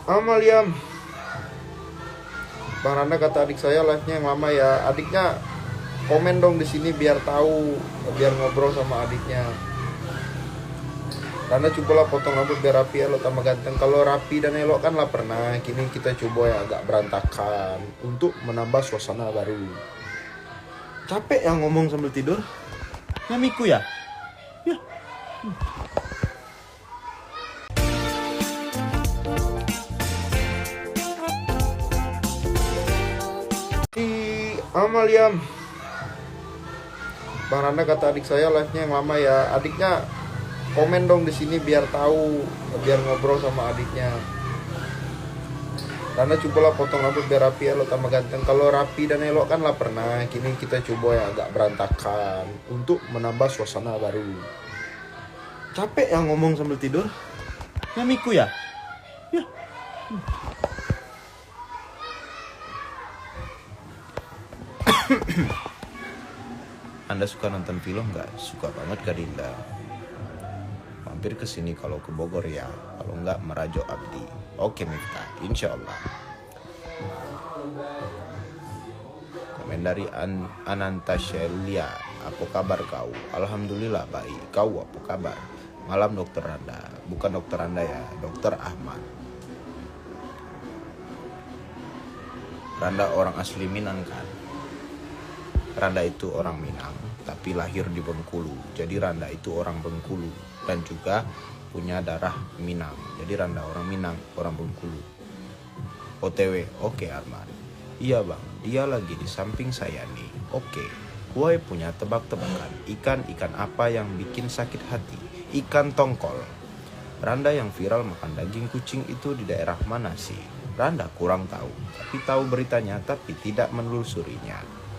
Maliam, Bang Randa kata adik saya live-nya yang lama ya. Adiknya komen dong di sini biar tahu, biar ngobrol sama adiknya. Randa cobalah potong rambut biar rapi, elok tambah ganteng. Kalau rapi dan elok kan lah pernah. Kini kita coba ya agak berantakan untuk menambah suasana baru. Capek ya ngomong sambil tidur? Mamiku ya? Ya. Maliam, Bang Randa kata adik saya live-nya yang lama ya. Adiknya komen dong di sini biar tahu, biar ngobrol sama adiknya. Randa cobalah potong rambut biar rapi, elok tambah ganteng. Kalau rapi dan elok kan lah pernah. Kini kita coba ya agak berantakan untuk menambah suasana baru. Capek ya ngomong sambil tidur? Mamiku ya? Ya. Anda suka nonton film nggak? Suka banget Kak Dinda. Mampir ke sini kalau ke Bogor ya. Kalau nggak Merajo Abdi. Oke Miftah, insya Allah. Komen dari Ananta Shelia. Apa kabar kau? Alhamdulillah baik. Kau apa kabar? Malam Dokter Randa. Bukan Dokter Randa ya, Dokter Ahmad. Randa orang asli Minang kan? Randa itu orang Minang, tapi lahir di Bengkulu. Jadi Randa itu orang Bengkulu dan juga punya darah Minang. Jadi Randa orang Minang, orang Bengkulu. OTW, oke Arman. Iya bang, dia lagi di samping saya nih. Oke, gue punya tebak-tebakan. Ikan apa yang bikin sakit hati? Ikan tongkol. Randa yang viral makan daging kucing itu di daerah mana sih? Randa kurang tahu, tapi tahu beritanya tapi tidak menelusurinya.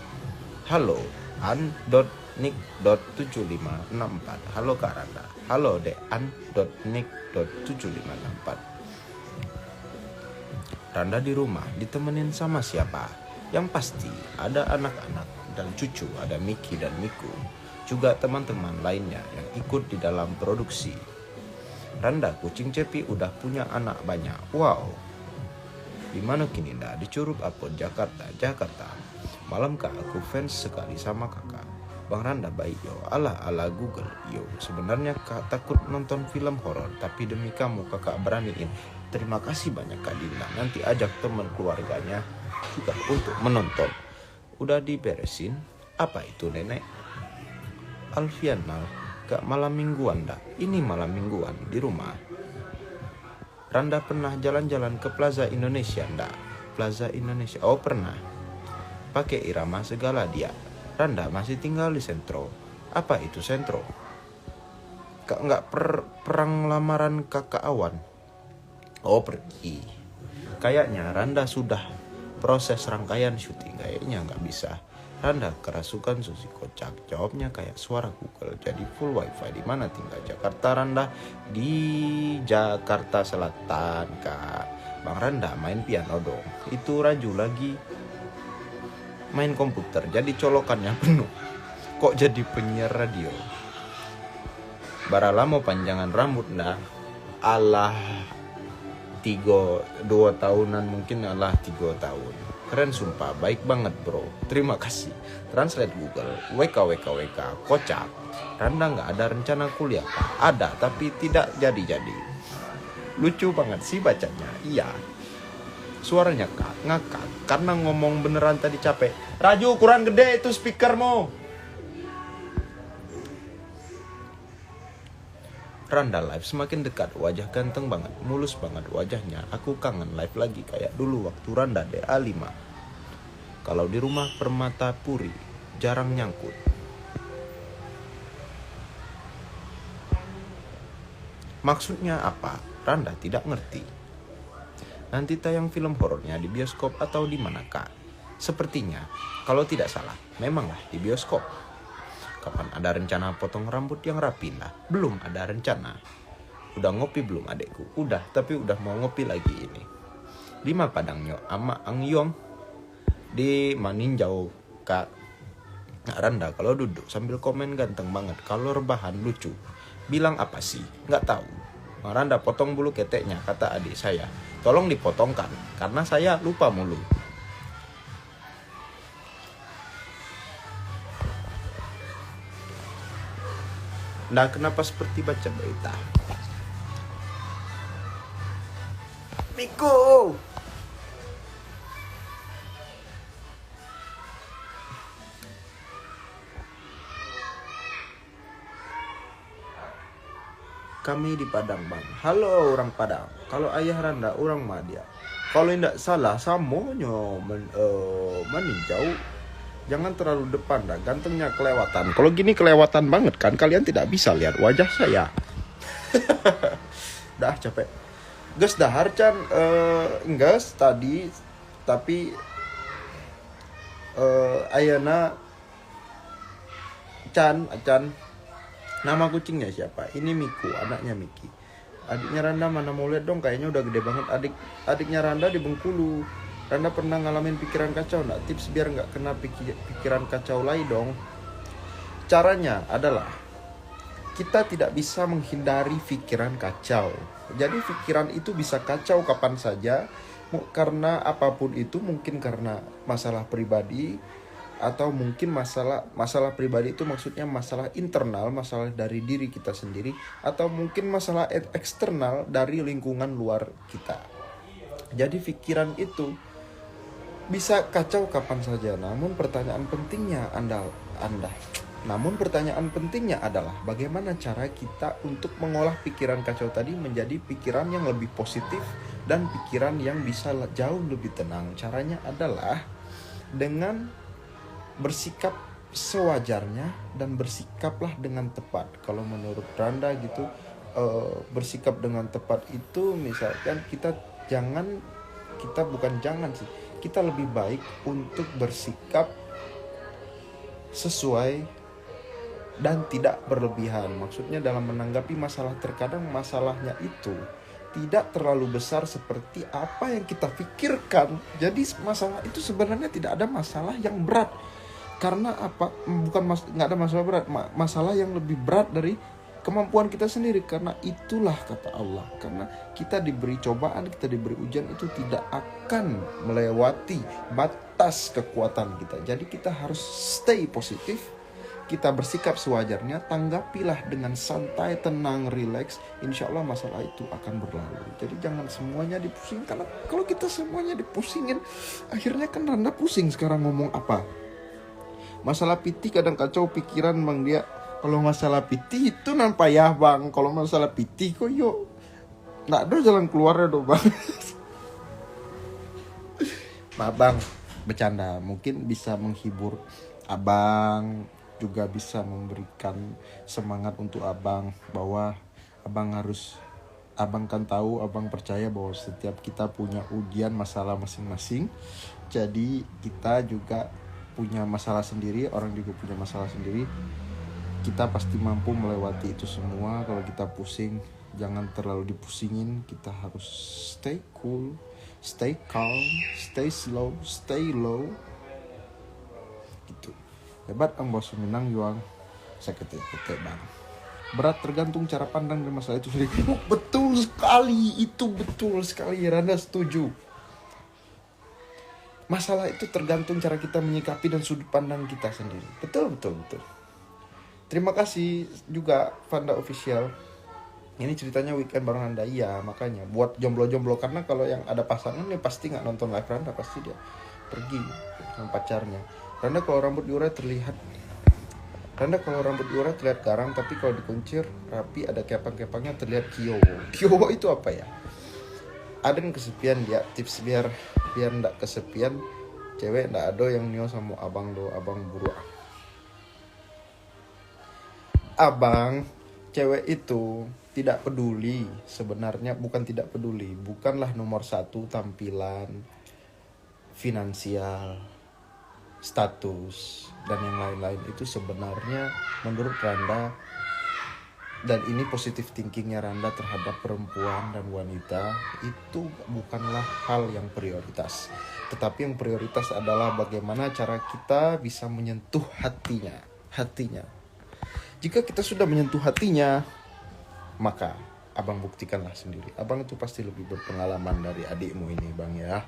Halo, an.nick.7564. Halo Kak Randa. Halo dean.nick.7564. Randa di rumah ditemenin sama siapa? Yang pasti ada anak-anak dan cucu, ada Miki dan Miku. Juga teman-teman lainnya yang ikut di dalam produksi. Randa kucing Cepi udah punya anak banyak. Wow. Di mana kini dah? Di Curug Apot, Jakarta. Malam kak, aku fans sekali sama kakak. Bang Randa baik yo. Ala Google yo. Sebenarnya kak takut nonton film horor, tapi demi kamu kakak beraniin. Terima kasih banyak Kak Dinda. Nanti ajak teman keluarganya juga untuk menonton. Udah diberesin? Apa itu nenek? Alfianal, gak malam mingguan dah. Ini malam mingguan di rumah. Randa pernah jalan-jalan ke Plaza Indonesia ndak? Plaza Indonesia, oh pernah. Pakai irama segala dia. Randa masih tinggal di Sentro. Apa itu Sentro? Kak nggak perang lamaran kakak Awan? Oh pergi. Kayaknya Randa sudah proses rangkaian syuting. Kayaknya nggak bisa. Randa kerasukan Susi kocak. Jawabnya kayak suara Google. Jadi full wifi. Di mana tinggal Jakarta Randa? Di Jakarta Selatan kak. Bang Randa main piano dong. Itu Raju lagi main komputer, jadi colokannya penuh. Kok jadi penyiar radio? Barala mau panjangan rambut dah. Alah 2 tahunan mungkin, alah 3 tahun. Keren sumpah, baik banget bro. Terima kasih. Translate Google, WK, kocak. Randa nggak ada rencana kuliah Pak? Ada, tapi tidak jadi-jadi. Lucu banget sih bacanya, iya. Suaranya kak, ngakak karena ngomong beneran tadi capek. Raju kurang gede itu speakermu. Randa live semakin dekat, wajah ganteng banget, mulus banget wajahnya. Aku kangen live lagi kayak dulu waktu Randa DA5. Kalau di rumah Permata Puri, jarang nyangkut. Maksudnya apa? Randa tidak ngerti. Nanti tayang film horornya di bioskop atau di mana kak? Sepertinya, kalau tidak salah, memanglah di bioskop. Kapan ada rencana potong rambut yang rapi lah? Belum ada rencana. Udah ngopi belum adekku? Udah, tapi udah mau ngopi lagi ini. 5 Padangnya ama Angyong di Maninjau kak. Randa kalau duduk sambil komen ganteng banget. Kalau rebahan lucu. Bilang apa sih? Nggak tahu. Randa potong bulu keteknya, kata adik saya. Tolong dipotongkan karena saya lupa mulu. Nah, kenapa seperti baca berita? Miku! Kami di Padang, Bang. Halo orang Padang. Kalau ayah Randa orang Madia. Kalau tidak salah samonyo meninjau. Jangan terlalu depan dah, gantengnya kelewatan. Kalau gini kelewatan banget kan, kalian tidak bisa lihat wajah saya. Dah capek. Gus dah harcan gas tadi, tapi ayana Chan nama kucingnya siapa? Ini Miku, anaknya Miki. Adiknya Randa mana mau lihat dong, kayaknya udah gede banget. Adiknya Randa di Bengkulu. Randa pernah ngalamin pikiran kacau nggak? Tips biar nggak kena pikiran kacau lain dong. Caranya adalah kita tidak bisa menghindari pikiran kacau. Jadi pikiran itu bisa kacau kapan saja, karena apapun itu, mungkin karena masalah pribadi, atau mungkin masalah pribadi itu maksudnya masalah internal, masalah dari diri kita sendiri, atau mungkin masalah eksternal dari lingkungan luar kita. Jadi pikiran itu bisa kacau kapan saja. Namun pertanyaan pentingnya adalah bagaimana cara kita untuk mengolah pikiran kacau tadi menjadi pikiran yang lebih positif dan pikiran yang bisa jauh lebih tenang. Caranya adalah dengan bersikap sewajarnya dan bersikaplah dengan tepat. Kalau menurut Randa gitu, bersikap dengan tepat itu misalkan kita lebih baik untuk bersikap sesuai dan tidak berlebihan. Maksudnya dalam menanggapi masalah, terkadang masalahnya itu tidak terlalu besar seperti apa yang kita pikirkan. Jadi masalah itu sebenarnya tidak ada masalah yang berat. Karena apa? Nggak ada masalah berat. Masalah yang lebih berat dari kemampuan kita sendiri. Karena itulah kata Allah. Karena kita diberi cobaan, kita diberi ujian, itu tidak akan melewati batas kekuatan kita. Jadi kita harus stay positif. Kita bersikap sewajarnya. Tanggapilah dengan santai, tenang, relax. Insya Allah masalah itu akan berlalu. Jadi jangan semuanya dipusing. Karena kalau kita semuanya dipusingin, akhirnya kan Randa pusing sekarang ngomong apa. Masalah piti kadang kacau pikiran Bang dia. Kalau masalah piti itu nampak ya Bang. Kalau masalah piti kok yuk nggak ada jalan keluarnya dong Bang. Maaf Bang, bercanda. Mungkin bisa menghibur Abang, juga bisa memberikan semangat untuk Abang, bahwa Abang kan tahu, Abang percaya bahwa setiap kita punya ujian, masalah masing-masing. Jadi kita juga punya masalah sendiri, orang juga punya masalah sendiri. Kita pasti mampu melewati itu semua. Kalau kita pusing, jangan terlalu dipusingin. Kita harus stay cool, stay calm, stay slow, stay low. Gitu. Hebat ang bos Minang Yuang. Saya ketik Bang. Berat tergantung cara pandang dari masalah itu sendiri. Betul sekali, itu betul sekali. Randa setuju. Masalah itu tergantung cara kita menyikapi dan sudut pandang kita sendiri. Betul. Terima kasih juga Vanda Official. Ini ceritanya weekend bareng Randa. Iya, makanya buat jomblo-jomblo, karena kalau yang ada pasangan nih pasti nggak nonton live Randa, pasti dia pergi sama pacarnya. Randa kalau rambut diurai terlihat garang, tapi kalau dikuncir rapi ada kepang-kepangnya terlihat kiowo. Kiowo itu apa ya? Ada yang kesepian dia, tips biar ndak kesepian, cewek ndak ada yang nio sama abang buru. Abang, cewek itu tidak peduli sebenarnya, bukanlah nomor satu tampilan, finansial, status, dan yang lain-lain. Itu sebenarnya menurut Randa, dan ini positive thinkingnya Randa terhadap perempuan dan wanita, itu bukanlah hal yang prioritas. Tetapi yang prioritas adalah bagaimana cara kita bisa menyentuh hatinya. Jika kita sudah menyentuh hatinya, maka abang buktikanlah sendiri. Abang itu pasti lebih berpengalaman dari adikmu ini bang ya.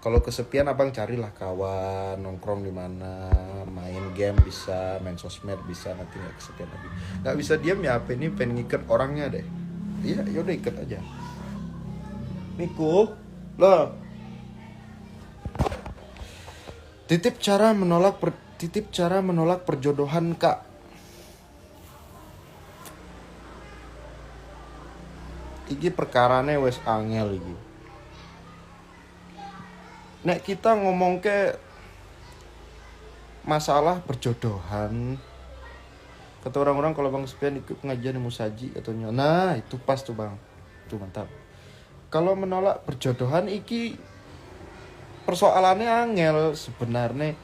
Kalau kesepian abang carilah kawan, nongkrong di mana, main game bisa, main sosmed bisa, nanti nggak kesepian lagi. Nggak bisa diam ya, apa ini pengen ngikat orangnya deh. Iya, yaudah ikat aja. Miku, loh. Titip cara menolak perjodohan kak. Iki perkarane wes angel iki. Nek kita ngomong ke masalah perjodohan, kata orang-orang kalau bang Sepian ikut pengajian musaji katanya. Nah itu pas tuh bang, itu mantap. Kalau menolak perjodohan iki persoalannya angel sebenarnya,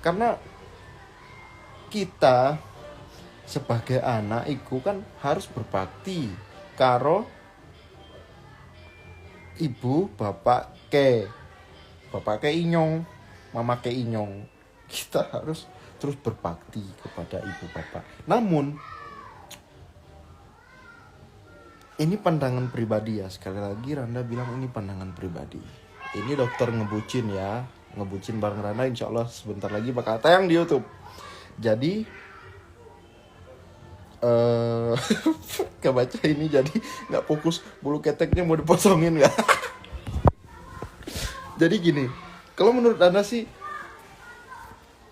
karena kita sebagai anak iku kan harus berbakti karo ibu bapak ke inyong, mama ke inyong. Kita harus terus berbakti kepada ibu bapak. Namun ini pandangan pribadi ya, sekali lagi Randa bilang ini pandangan pribadi. Ini dokter ngebucin ya, ngebucin bareng Randa, insya Allah sebentar lagi bakal tayang di YouTube. Jadi kebaca ini jadi nggak fokus, bulu keteknya mau dipotongin nggak? Jadi gini, kalau menurut Anda sih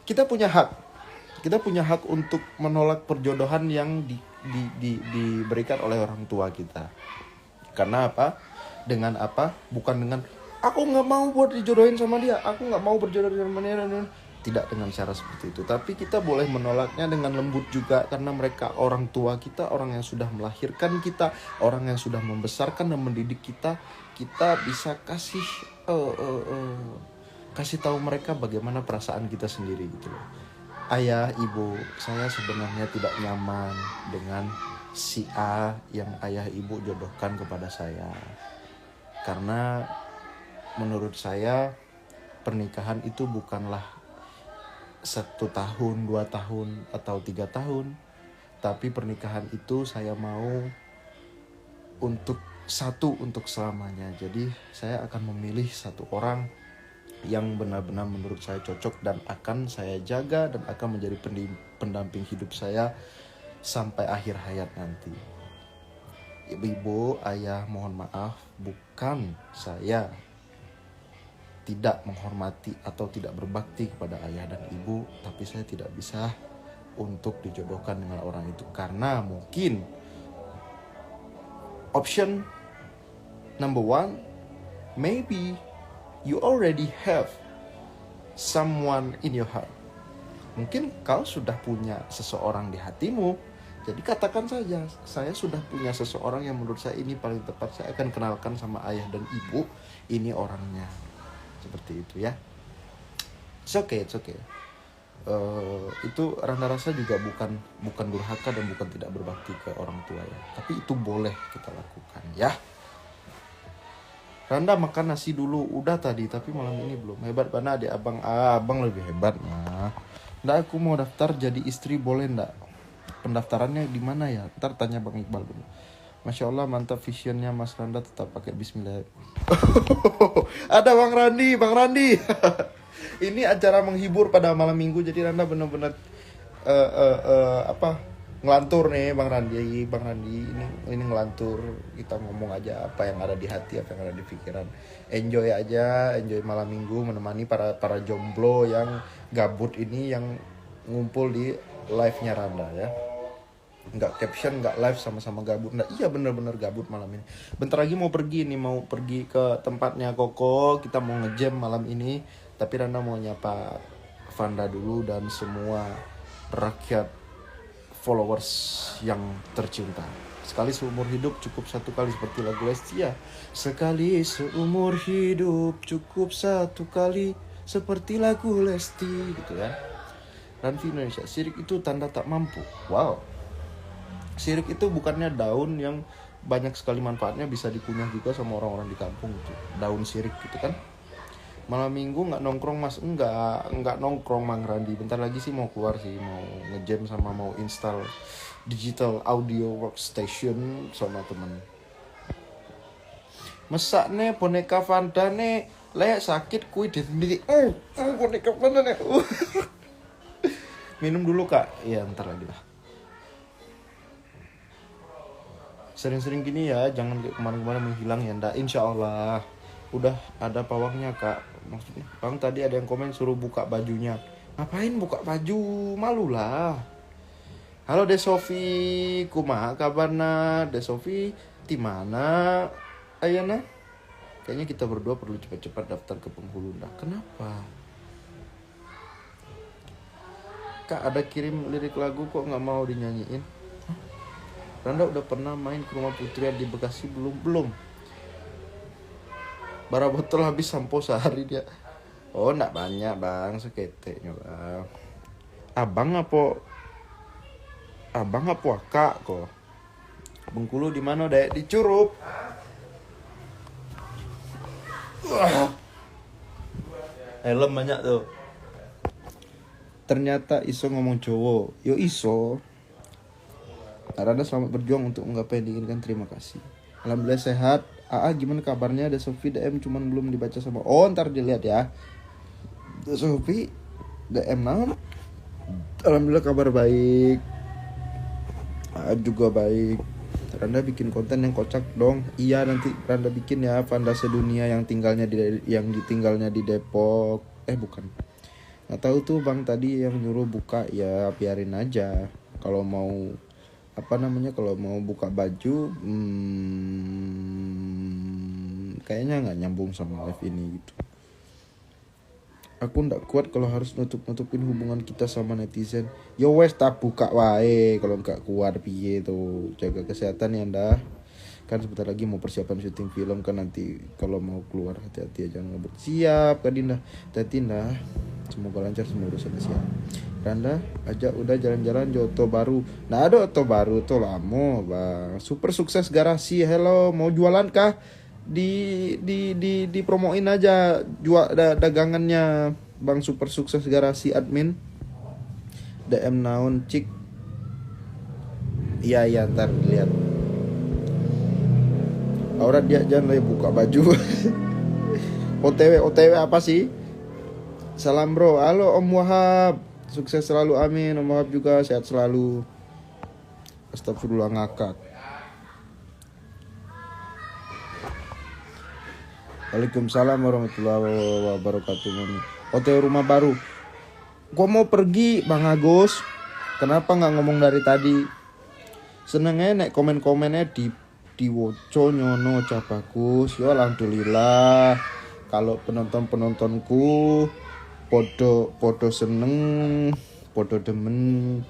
kita punya hak untuk menolak perjodohan yang diberikan oleh orang tua kita. Karena apa? Dengan apa? Bukan dengan aku nggak mau buat dijodohin sama dia, aku nggak mau berjodoh sama dia. Tidak dengan cara seperti itu. Tapi kita boleh menolaknya dengan lembut juga, karena mereka orang tua kita, orang yang sudah melahirkan kita, orang yang sudah membesarkan dan mendidik kita. Kita bisa kasih tahu mereka bagaimana perasaan kita sendiri gitu loh. Ayah, ibu, saya sebenarnya tidak nyaman dengan si A yang ayah ibu jodohkan kepada saya. Karena menurut saya pernikahan itu bukanlah 1 tahun, 2 tahun, atau 3 tahun. Tapi pernikahan itu saya mau untuk selamanya. Jadi saya akan memilih satu orang yang benar-benar menurut saya cocok dan akan saya jaga dan akan menjadi pendamping hidup saya sampai akhir hayat nanti. Ibu, ayah, mohon maaf, bukan saya tidak menghormati atau tidak berbakti kepada ayah dan ibu, tapi saya tidak bisa untuk dijodohkan dengan orang itu karena mungkin option number 1, maybe you already have someone in your heart. Mungkin kau sudah punya seseorang di hatimu. Jadi katakan saja, saya sudah punya seseorang yang menurut saya ini paling tepat. Saya akan kenalkan sama ayah dan ibu, ini orangnya. Seperti itu ya. It's okay. Itu Randa rasa juga bukan durhaka dan bukan tidak berbakti ke orang tua ya. Tapi itu boleh kita lakukan ya. Randa makan nasi dulu udah tadi, tapi malam ini belum. Hebat mana adik abang? Abang lebih hebat mah. Nggak, aku mau daftar jadi istri, boleh nggak? Pendaftarannya di mana ya? Ntar tanya Bang Iqbal dulu. Masya Allah mantap visionnya Mas Randa, tetap pakai bismillah. Ada Bang Randi. Ini acara menghibur pada malam minggu, jadi Randa benar-benar ngelantur nih Bang Randi ini ngelantur, kita ngomong aja apa yang ada di hati, apa yang ada di pikiran. Enjoy malam minggu, menemani para jomblo yang gabut ini, yang ngumpul di live-nya Randa ya. Nggak caption, nggak live, sama-sama gabut. Nggak, iya bener-bener gabut malam ini. Bentar lagi mau pergi ke tempatnya Koko, kita mau ngejam malam ini. Tapi Randa mau nyapa Vanda dulu dan semua rakyat followers yang tercinta. Sekali seumur hidup cukup satu kali, seperti lagu Lesti ya. Sekali seumur hidup cukup satu kali, seperti lagu Lesti gitu ya. Ranfi Indonesia, sirik itu tanda tak mampu. Wow. Sirik itu bukannya daun yang banyak sekali manfaatnya, bisa dikunyah juga sama orang-orang di kampung gitu. Daun sirik gitu kan. Malam minggu nggak nongkrong Mas? Enggak nongkrong Mang Randi. Bentar lagi sih mau keluar sih, mau ngejam sama mau install digital audio workstation sama temen. Mesak nih boneka Fanta nih lek sakit kui dia sendiri. Boneka Fanta nih. Minum dulu kak. Iya ntar lagi lah. Sering-sering gini ya, jangan kayak kemana-mana menghilang ya ndak. Insya Allah udah ada pawangnya kak. Maksudnya bang tadi ada yang komen suruh buka bajunya. Ngapain buka baju? Malu lah. Halo Desofi, kumaha kabarna? Desofi, di mana? Ayana? Kayaknya kita berdua perlu cepat-cepat daftar ke penghulu dah. Kenapa? Kak ada kirim lirik lagu kok nggak mau dinyanyiin? Hah? Randa udah pernah main ke rumah Putri di Bekasi belum? Bara botol habis sampo sehari dia. Oh nggak banyak bang, seketeknya bang. Abang apa kak kok? Bengkulu di mana dek? Di Curup. Helm banyak tuh. Ternyata iso ngomong Jawa. Yo iso. Randa selamat berjuang untuk menggapai yang diinginkan. Terima kasih. Alhamdulillah sehat. Gimana kabarnya? Ada Sofi DM cuman belum dibaca sama. Oh ntar dilihat ya. Ada Sofi DM naon? Alhamdulillah kabar baik. Juga baik. Randa bikin konten yang kocak dong. Iya nanti Randa bikin ya. Fanda sedunia yang ditinggalnya di Depok. Bukan. Nggak tahu tuh bang tadi yang nyuruh buka ya biarin aja. Kalau mau kalau mau buka baju kayaknya nggak nyambung sama live ini gitu. Aku ndak kuat kalau harus nutupin hubungan kita sama netizen. Yo wes tak buka wae kalau nggak kuat piye tuh. Jaga kesehatan ya ndah. Kan sebentar lagi mau persiapan syuting film kan nanti kalau mau keluar hati-hati aja ngebut. Siap Kak Dinda. Hati ndah. Semoga lancar semua urusan siap. Randa ajak udah jalan-jalan Joto baru. Nah ada Oto baru tuh lama bang. Super sukses garasi. Hello mau jualan kah? Di promoin aja dagangannya Bang Super Sukses Garasi admin. DM naon cik. Iya ntar lihat. Aura dia jangan lagi buka baju. OTW apa sih? Salam bro. Halo Om Wahab. Sukses selalu amin. Om Wahab juga sehat selalu. Astagfirullah ngakak. Waalaikumsalam warahmatullahi wabarakatuh. OTW rumah baru. Gua mau pergi Bang Agus. Kenapa nggak ngomong dari tadi? Senengnya nek komen-komennya di woco nyono Cah Bagus. Yo alhamdulillah. Kalau penontonku podo seneng, podo demen.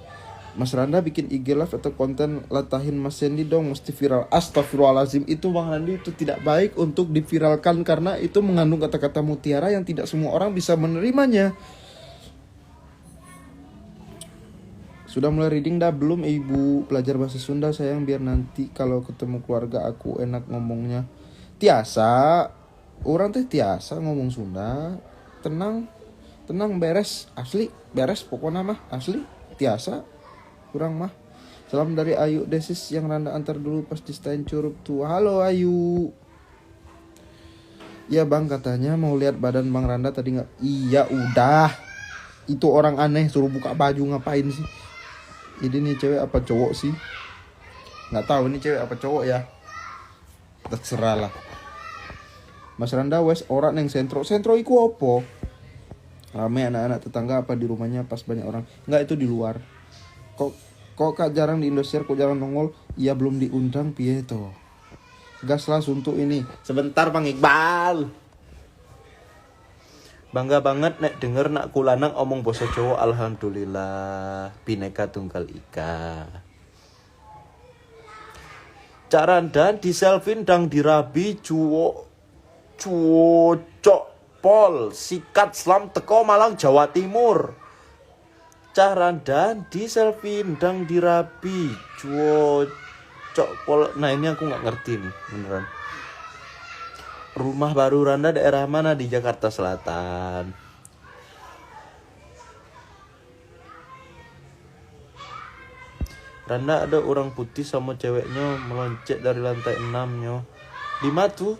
Mas Randa bikin IG live atau konten latahin Mas Sandy dong, mesti viral. Astagfirullahaladzim, itu Bang Randi itu tidak baik untuk diviralkan karena itu mengandung kata-kata mutiara yang tidak semua orang bisa menerimanya. Sudah mulai reading dah belum ibu? Belajar bahasa Sunda sayang biar nanti kalau ketemu keluarga aku enak ngomongnya. Tiasa, orang teh tiasa ngomong Sunda. Tenang beres, asli beres pokoknya mah asli tiasa. Kurang mah. Salam dari Ayu Desis yang Randa antar dulu pas di stand Curup tuh. Halo Ayu. Ya bang katanya mau lihat badan Bang Randa tadi nggak? Iya udah. Itu orang aneh suruh buka baju ngapain sih? Ini nih cewek apa cowok sih? Nggak tahu ini cewek apa cowok ya. Terserah lah. Mas Randa wes orang yang sentro iku opo? Rame anak-anak tetangga apa di rumahnya pas banyak orang? Nggak itu di luar. Kok Kak jarang di Indosiar, kok jarang nongol? Iya belum diundang piye to. Gas lah untuk ini. Sebentar Bang Iqbal. Bangga banget nek denger nak kulanang omong basa Jawa. Alhamdulillah. Bineka Tunggal Ika. Cak Randa di selfie dang dirabi cuwocok pol sikat slam teko Malang Jawa Timur. Cah Randa di selfie ndang dirabi cocok pol. Nah ini aku nggak ngerti nih beneran. Rumah baru Randa daerah mana di Jakarta Selatan? Randa ada orang putih sama ceweknya meloncet dari lantai 6 nyo. 5 tuh.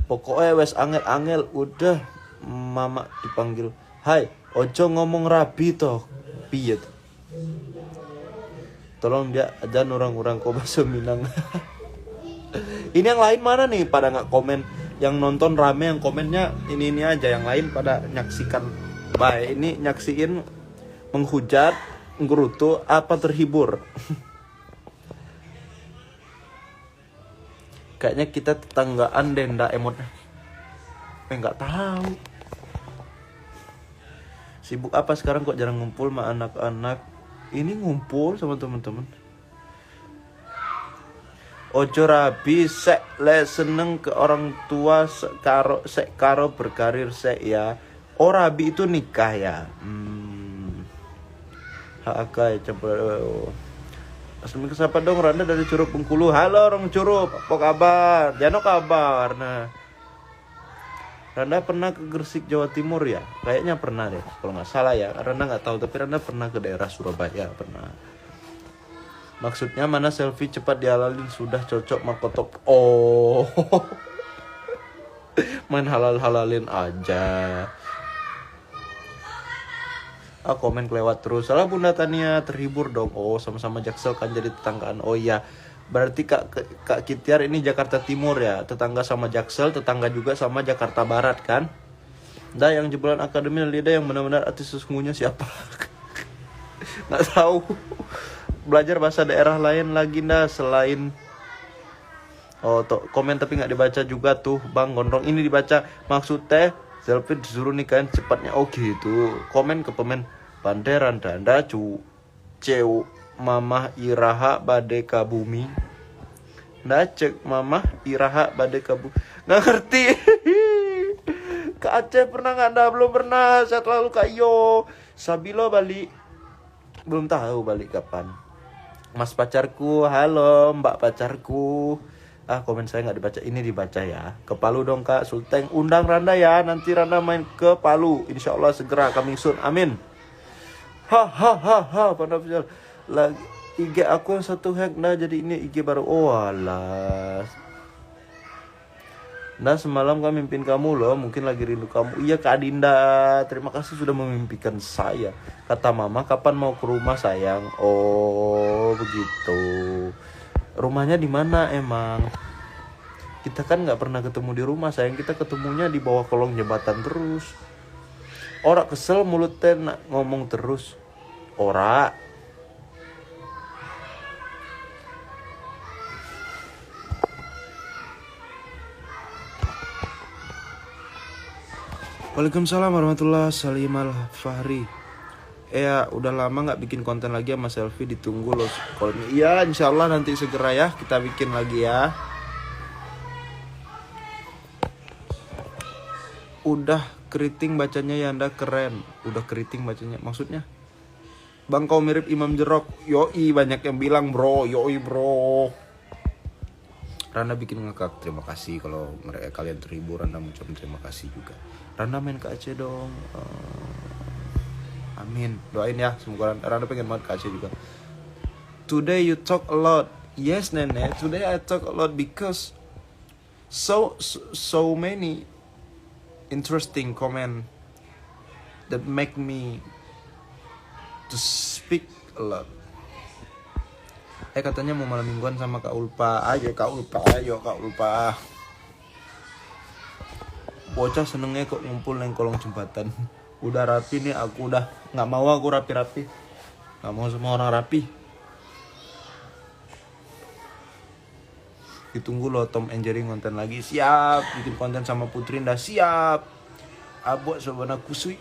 Pokoknya wes angel-angel udah mama dipanggil. Hai, ojo ngomong rabi toh. Piye tuh? Tolong dia ajan orang-orang kok bahasa Minang. Ini yang lain mana nih pada nggak komen? Yang nonton rame yang komennya ini aja, yang lain pada nyaksikan. Baik, ini nyaksiin menghujat, ngerutu apa terhibur? Kayaknya kita tetanggaan deh ndak emotnya. Nggak tahu. Sibuk apa sekarang kok jarang ngumpul sama anak-anak? Ini ngumpul sama teman-teman. Ojo rabi sek le seneng ke orang tua sek karo berkarir sek ya. Oh rabi itu nikah ya. Hakai coba. Assalamualaikum, siapa dong? Randa dari Curup Bengkulu. Halo orang Curup, apa kabar? Jano kabar. Nah, Randa pernah ke Gresik Jawa Timur ya? Kayaknya pernah deh, kalau nggak salah ya. Randa nggak tahu, tapi Randa pernah ke daerah Surabaya, pernah. Maksudnya mana selfie cepat dihalalin sudah cocok makotop. Oh, main halal-halalin aja. Komen kelewat terus. Salah Bunda Tania, terhibur dong. Oh, sama-sama Jaksel kan jadi tetanggaan. Oh iya, berarti Kak Kitiar ini Jakarta Timur ya. Tetangga sama Jaksel, tetangga juga sama Jakarta Barat kan. Dah yang jebolan akademi lidah yang benar-benar artis sesungguhnya siapa? Nggak tahu. Belajar bahasa daerah lain lagi dah selain. Oh, komen tapi nggak dibaca juga tuh Bang Gondrong. Ini dibaca maksud teh selfie disuruh nikahin cepatnya. Oh gitu. Komen ke pemen Panderan danda ceu mamah iraha bade ka bumi. Nda cek mamah iraha bade ka bumi. Nggak ngerti. Ke Aceh pernah nggak? Anda belum pernah. Saya lalu Kak Yo. Sabilo balik. Belum tahu balik kapan. Mas pacarku, halo mbak pacarku. Komen saya nggak dibaca, ini dibaca ya. Ke Palu dong Kak Sulteng, undang Randa ya. Nanti Randa main ke Palu, insya Allah segera coming soon, amin. Pandai lagi IG aku yang 1 hack, nah jadi ini IG baru. Oh alas. Nah semalam kami mimpin kamu loh, mungkin lagi rindu kamu. Iya Kak Dinda, terima kasih sudah memimpikan saya. Kata mama, kapan mau ke rumah sayang? Oh begitu. Rumahnya di mana emang? Kita kan nggak pernah ketemu di rumah sayang, kita ketemunya di bawah kolong jembatan terus. Ora kesel mulutnya ngomong terus. Ora. Waalaikumsalam warahmatullahi Salim Al-Fahri. Ya udah lama nggak bikin konten lagi sama selfie, ditunggu loh. Iya insyaallah nanti segera ya kita bikin lagi ya. Udah keriting bacanya ya Anda keren. Udah keriting bacanya maksudnya? Bang kau mirip Imam Jerok. Yoi banyak yang bilang bro. Yoi bro. Randa bikin ngakak. Terima kasih kalau mereka kalian terhibur. Randa mengucapkan terima kasih juga. Randa main ke Aceh dong. Amin. Doain ya semoga Randa pengen banget ke Aceh juga. Today you talk a lot. Yes nenek. Today I talk a lot because so many interesting comment that make me to speak a lot. Katanya mau malam mingguan sama Kak Ulpa. Ayo Kak Ulpa, ayo Kak Ulpa. Bocah senengnya kok ngumpul neng kolong jembatan. Udah rapi nih aku udah. Nggak mau aku rapi-rapi. Nggak mau semua orang rapi. Ditunggu loh Tom and Jerry konten lagi. Siap. Bikin konten sama Putri dah siap. Abok sobana kusui.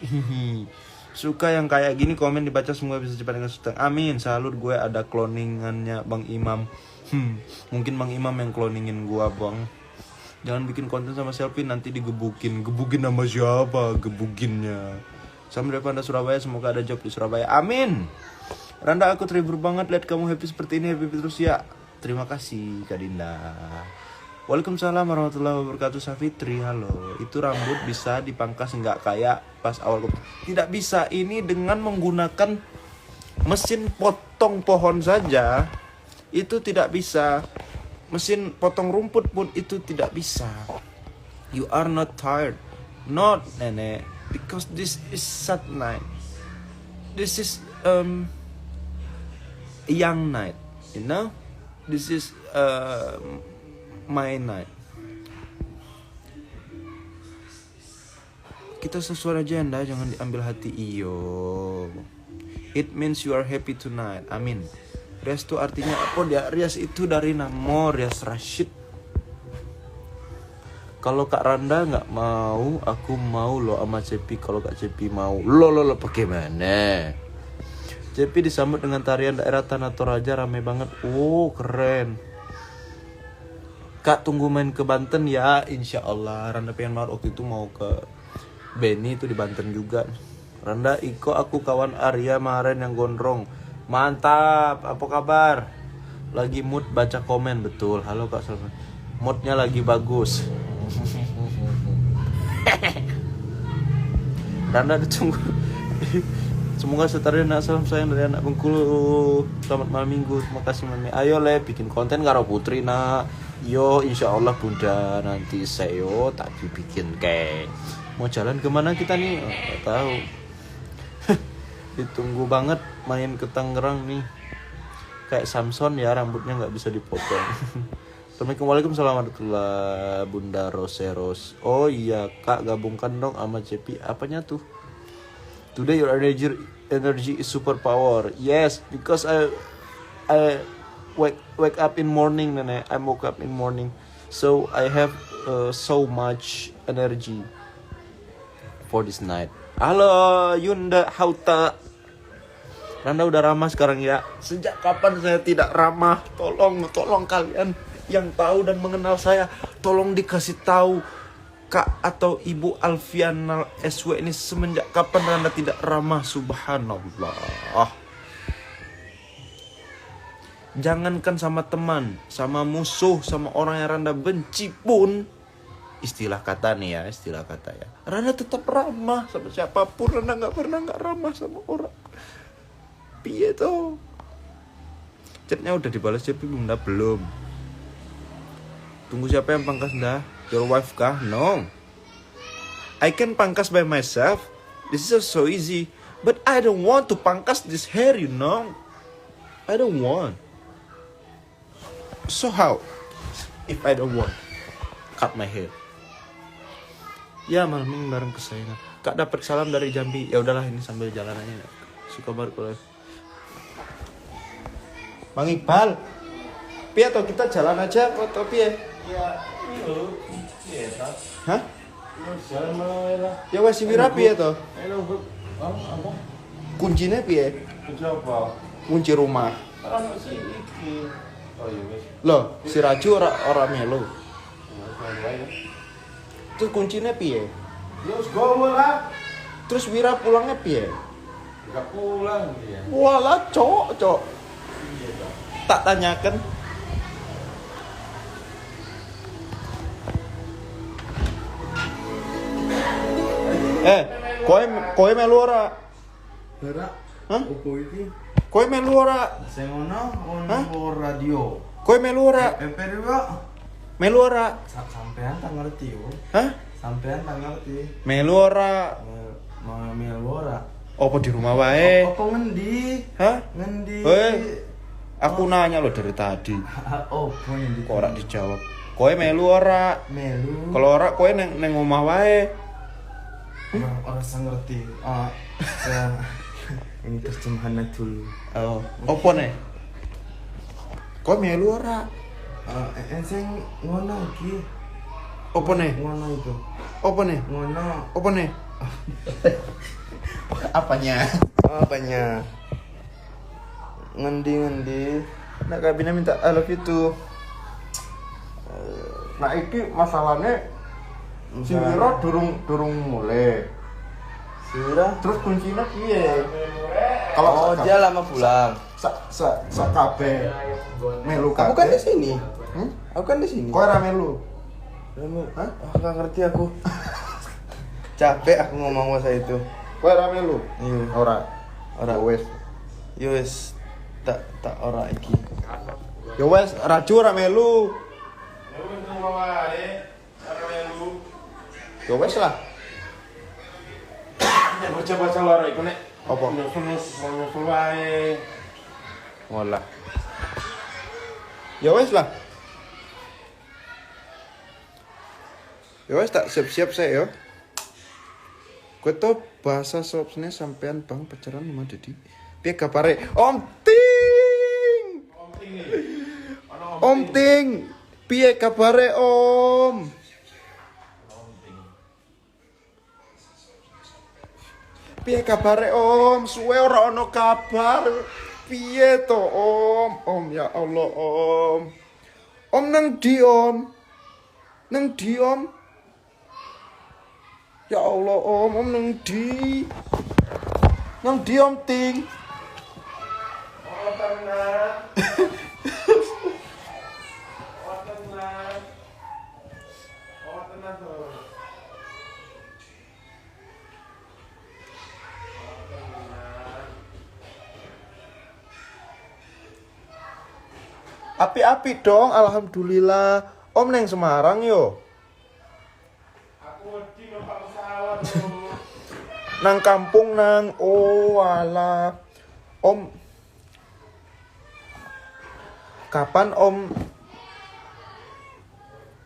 Suka yang kayak gini, komen dibaca semua bisa cepat dengan sultan. Amin. Salut gue ada cloningannya Bang Imam. Mungkin Bang Imam yang cloningin gue Bang. Jangan bikin konten sama selfie nanti digebukin. Gebukin nama siapa? Gebukinnya. Sampai depan Surabaya, semoga ada job di Surabaya. Amin. Randa aku terhibur banget lihat kamu happy seperti ini. Happy terus ya. Terima kasih Kak Dinda. Waalaikumsalam warahmatullahi wabarakatuh. Safitri, halo. Itu rambut bisa dipangkas nggak kayak pas awal? Tidak bisa. Ini dengan menggunakan Mesin potong pohon saja itu tidak bisa. Mesin potong rumput pun itu tidak bisa. You are not tired. Not, nenek. Because this is sad night. This is young night. You know? This is my night. Kita sesuai aja anda, jangan diambil hati. Iyo. It means you are happy tonight. Amin. Rias itu artinya apa dia? Rias itu dari nama Rias Rashid. Kalau Kak Randa nggak mau, aku mau lo sama Cepi. Kalau Kak Cepi mau, lo bagaimana? Cepi disambut dengan tarian daerah Tanah Toraja, rame banget. Oh keren. Kak tunggu main ke Banten ya, insya Allah. Randa pengen banget waktu itu mau ke Beni itu di Banten juga. Randa Iko, aku kawan Arya kemarin yang gondrong. Mantap, apa kabar? Lagi mood baca komen, betul. Halo Kak Salman. Moodnya lagi bagus. Randa ditunggu. Semoga setara anak salam sayang dari anak Bengkulu. Selamat malam minggu. Terima kasih Mami. Ayo le bikin konten karo putri nak. Yo insya Allah bunda nanti saya tak bikin kayak. Mau jalan kemana kita nih? Nggak tahu. Ditunggu banget main ke Tangerang nih. Kayak Samson ya, rambutnya nggak bisa dipotong. Assalamualaikum warahmatullahi Bunda Roseros. Oh iya Kak, gabungkan dong sama Cepi. Apanya tuh? Today your energy is super power. Yes, because I wake up in morning, nenek. I woke up in morning, so I have so much energy for this night. Halo Yunda Hauta. Randa udah ramah sekarang ya. Sejak kapan saya tidak ramah? Tolong kalian yang tahu dan mengenal saya, tolong dikasih tahu Kak atau Ibu Alfiana SW ini semenjak kapan Randa tidak ramah? Subhanallah. Jangankan sama teman, sama musuh, sama orang yang Randa benci pun, istilah kata nih ya, istilah kata ya, Randa tetap ramah sama siapapun. Randa nggak pernah nggak ramah sama orang. Piye tuh? Chatnya udah dibalas Cepi belum? Tunggu siapa yang pangkas dah? Your wife kah? No. I can pangkas by myself. This is so easy. But I don't want to pangkas this hair, you know. I don't want. So how? If I don't want, cut my hair. Ya malam ini bareng kesayangan. Kak dapat salam dari Jambi. Ya udahlah ini sambil jalan aja. Suka banget kalau. Bang Iqbal, piye toh kita jalan aja atau piye? Ya, iya. Iya, tak. Hah? Jalan malah. Ya wes wira piye toh? Ayo, apa? Kuncinya piye? Coba. Kunci rumah. Orang sih iki. Oh iya, wes. Loh, si Raju ora melu. Terus kuncinya piye? Yo, gowo lah. Terus Wira pulangnya piye? Enggak pulang dia. Walah, cok. Tak tanyakan. Koe melu ora? Berak. Hah? Opo iki? Koe melu ora? Sing ono Hah? radio. Koe melu ora? Emperi kok. Melu ora? Sampean tak ngerti yo. Hah? Sampean tak ngerti. Melu ora? Mau melu ora? Apa di rumah wae? Apa ngendi? Hah? Ngendi? Aku nanya lo dari tadi. Oh, ngendi? Kok ora dijawab? Koe melu ora? Melu. Kalau ora koe neng omah wae. Orang ngerti. Ini terjemahannya dulu. Oh, opo nih? Koe melu ora? Sing ngono iki. Opo nih? Ngono itu. Opo nih? Ngono. Opo nih? Apanya? Apanya? Ngendi? Nak kabinnya minta I love you too. Nah iki masalahnya si Wira durung mulai. Sudah. Terus kuncinya piye? Oh, dia lama pulang. Sak kabeh melu kabeh. Aku kan di sini. Hmm? Aku kan di sini. Kowe ora melu. Hah? Enggak ngerti aku. Capek aku ngomong masa itu. Kowe ora melu. Iya. Ora. Ora. Wes. Yo wes tak ora iki. Yo wes raju ora melu. Yo wes lah. Nek baca-baca loro iku nek Apa? nyusul wae. Ngolah. Ya wes lah. Ya wes tak siap-siap saya yo. Gue tuh bahasa sopsnya sampean bang pacaran sama Dedi. Piye kabare? Om Ting. Om Ting. Piye kabare Om? Piye kabare Om? Suwe ora ono kabar. Piye to Om? Om ya Allah Om. Om nang di Om? Nang di Om? Ya Allah Om nang di? Nang di Om Ting? Oh tenang. Oh tenang. Oh tenang tuh. Api-api dong, alhamdulillah. Om neng Semarang yo. Aku wedi numpak pesawat tuh. Nang kampung nang. Oh alah. Om. Kapan Om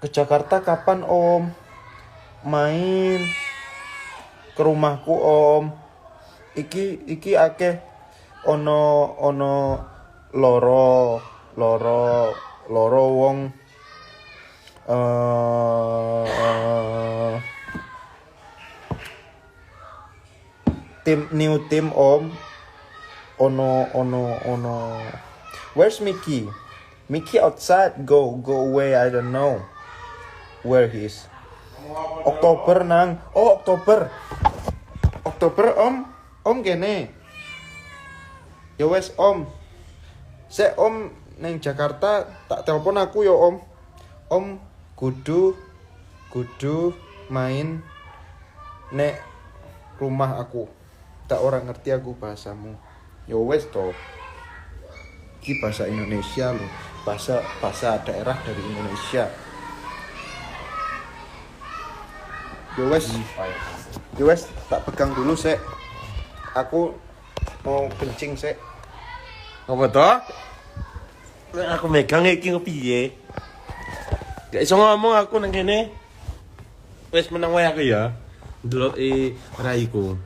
ke Jakarta? Kapan Om main ke rumahku Om? Iki akeh ono loro wong new team Om. Ono where's Mickey outside, go away, I don't know where he is. Oktober nang. Oh Oktober Om kene. Ya wes Om. Om neng Jakarta tak telepon aku yo Om. Om kudu main nek rumah aku. Tak orang ngerti aku bahasamu. Yo wes to. Iki bahasa Indonesia loh. Bahasa daerah dari Indonesia. Yo wes tak pegang dulu sek. Aku mau kencing sek. Apa toh? Aku megang iki kepiye? Gak iso ngomong aku nang kene. Wis menang wae aku ya. Ndeloki raiku.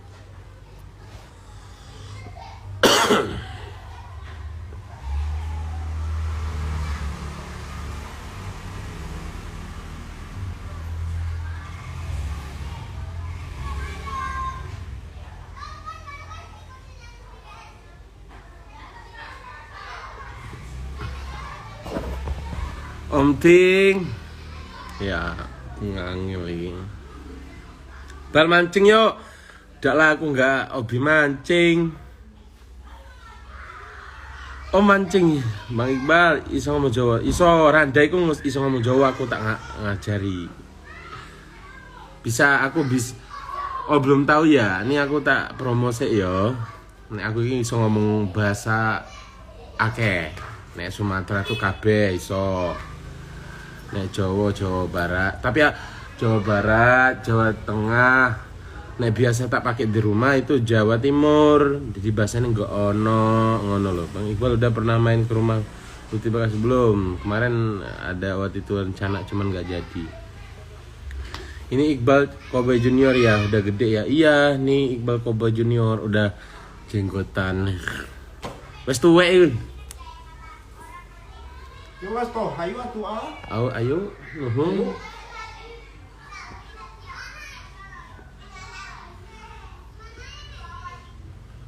Om Ting. Ya, ngangil lagi. Bal mancing yuk. Dak lah aku enggak hobi mancing. Om mancing, Bang Iqbal iso ngomong Jawa. Iso randai ku iso ngomong Jawa, aku tak ngajari. Bisa aku Oh, belum tahu ya. Ini aku tak promosi ya. Nek aku iki iso ngomong bahasa akeh. Nek Sumatera tuh kabeh iso. Nek Jawa Barat, tapi ya Jawa Barat, Jawa Tengah. Nek biasa tak pakai di rumah itu Jawa Timur. Jadi bahasanya enggak ngono loh. Bang Iqbal udah pernah main ke rumah Putih Bekasi belum? Kemarin ada waktu itu rencana cuman enggak jadi. Ini Iqbal Cowboy Junior ya, udah gede ya. Iya, nih Iqbal Cowboy Junior udah jenggotan. Wes tuwek. Yo wes to, hayu atuh ah. Ayo.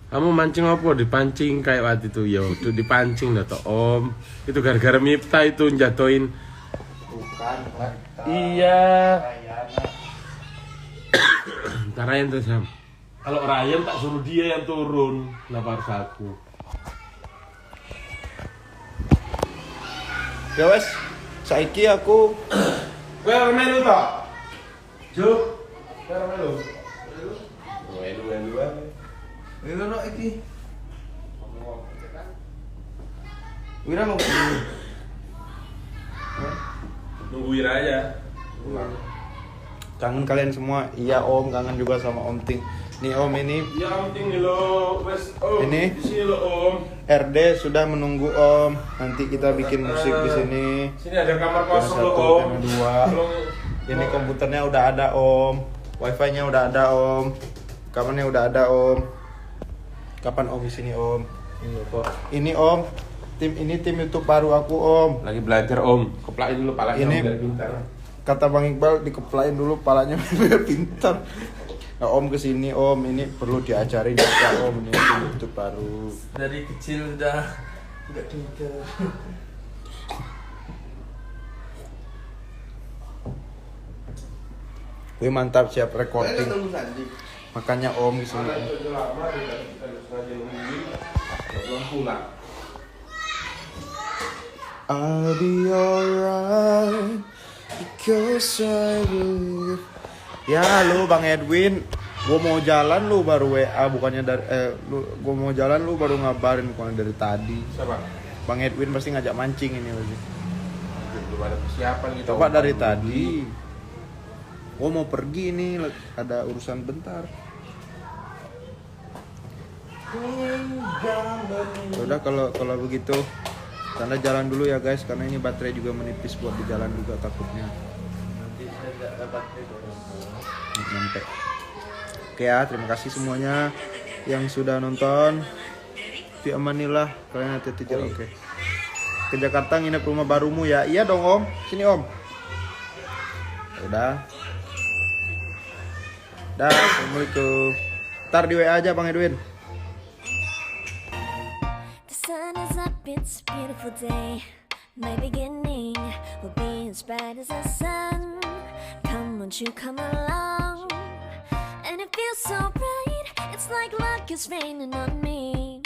Kamu mancing apa? Dipancing kayak waktu itu ya. Udah dipancing dah toh Om. Itu gara-gara Miftah itu jatoin. Bukan, Iya. Ntar Ryan tuh Sam. Kalau Ryan tak suruh dia yang turun. Kenapa harus aku? Ya wes, saiki aku Kowe ora melu to? Juk. Kowe ora melu. Melu. Ini ono iki. Wira mau Nungguin aja. kangen kalian semua? Iya Om, kangen juga sama Om Ting. Nih Om ini Ya Om tinggi lo, wes Om. Ini? Di sini lo Om. RD sudah menunggu Om. Nanti kita bikin musik di sini. Sini ada kamar Yang kosong lo satu, Om. yang dua. Tolong- Ini komputernya udah ada Om. Wifi-nya udah ada Om. Kamarnya udah ada Om. Kapan Om di sini Om? Iya kok. Ini Om. Ini tim YouTube baru aku Om. Lagi belajar Om. Keplain dulu palanya Ini Om, biar pintar. kata Bang Iqbal dikeplain dulu palanya biar pintar. Nah, Om kesini Om, ini perlu diajarin juga Om, ini tim YouTube baru. Dari kecil udah pintar. Wih mantap, siap recording. Makanya Om kesini. Om. Udah lama kita sengaja nungguin. Belum pulang. I'll be alright because I believe. Ya lu Bang Edwin, gua mau jalan lu baru WA bukannya dari gua mau jalan lu baru ngabarin bukannya dari tadi. Siapa? Bang Edwin pasti ngajak mancing ini lagi. Belum ada persiapan kita. Coba dari tadi. Gua mau pergi nih, ada urusan bentar. Udah kalau begitu Tanda jalan dulu ya guys, karena ini baterai juga menipis buat di jalan juga takutnya. Nanti saya nggak ada baterai Nyampe. Oke ya, terima kasih semuanya yang sudah nonton. Fi amanillah, kalian hati-hati jalan. Oke. Ke Jakarta nginep rumah barumu ya. Iya dong Om, sini Om. Udah. Dah, assalamualaikum. Ntar di WA aja Bang Edwin. The sun is up, it's a beautiful day. My beginning will be as bright as the sun. Come, won't you come along? And it feels so bright, it's like luck is raining on me.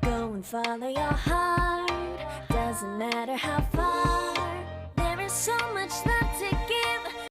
Go and follow your heart, doesn't matter how far.